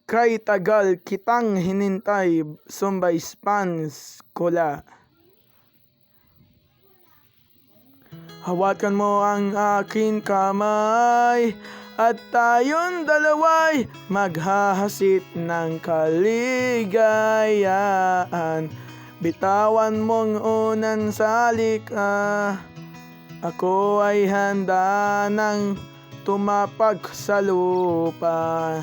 Kay tagal kitang hinintay, Sumbay Spans Kula. Hawakan mo ang aking kamay at tayong dalawa'y maghahasit ng kaligayahan. Bitawan mong unang salika, ako ay handa nang tumapag sa lupa.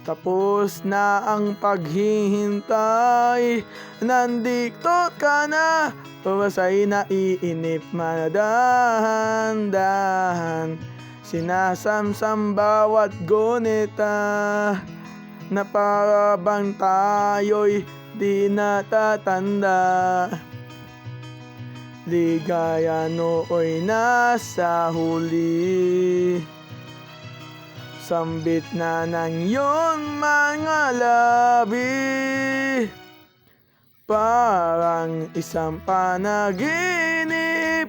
Tapos na ang paghihintay, nandito ka na, pabasay na iinip madahan-dahan. Sinasamsam bawat gunita, na para bang tayo'y di natatanda. Ligaya nooy nasa huli, sambit na ng iyong mga labi. Parang isang panaginip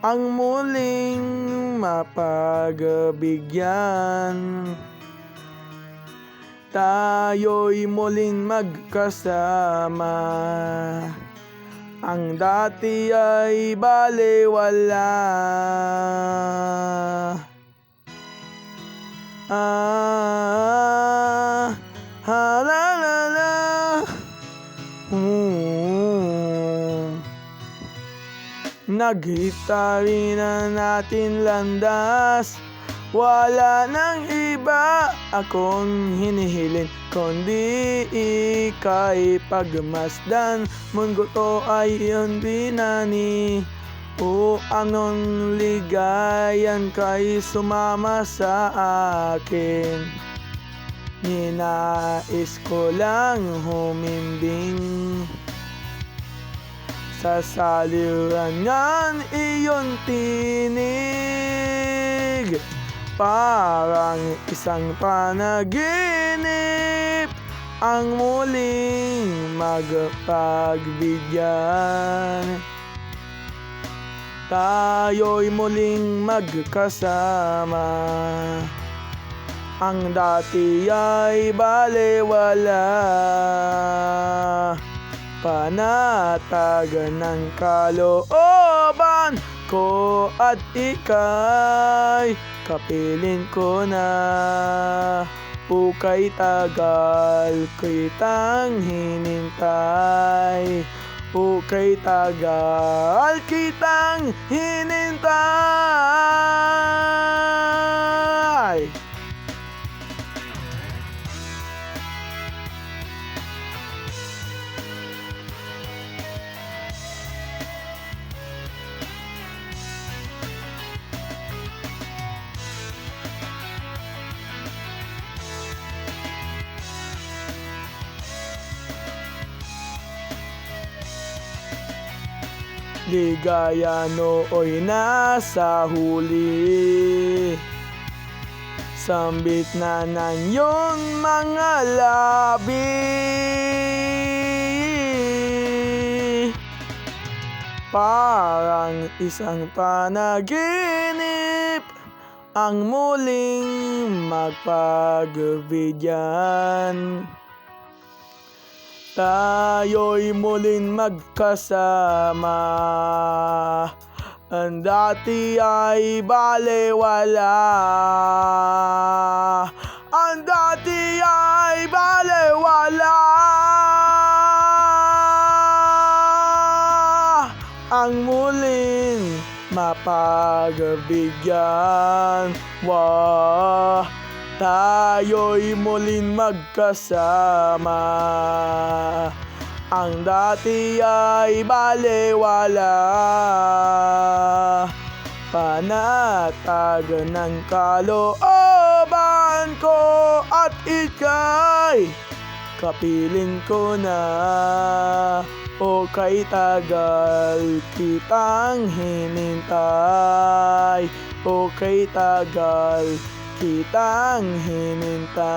ang muling mapagbigyan. Tayo'y muling magkasama, ang dati ay balewala. La la la. Naghitari na natin landas, wala nang iba akong hinihilin kundi ika'y pagmasdan. Mundo to ay iyong binani, o anong ligayan kay sumama sa akin. Ninais ko lang humimbing sa salirangan iyong tinig. Parang isang panaginip ang muling magpagbigyan. Tayo'y muling magkasama, ang dati ay balewala. Panatagan ng kalooban ko at ika'y kapiling ko na. Ukay tagal kitang hinintay, ukay tagal kitang hinintay. Ligaya nooy nasa huli, sambit na ng iyong mga labi. Parang isang panaginip ang muling magpagbigyan. Tayo'y muling magkasama, ang dati ay balewala. Ang dati ay balewala. Ang muling mapagbigyan. Tayo'y muling magkasama, ang dati ay balewala. Panatagan ng kalooban ko at ika'y kapiling ko na. O kay tagal kitang hinintay, o kay tagal kitang hinintay.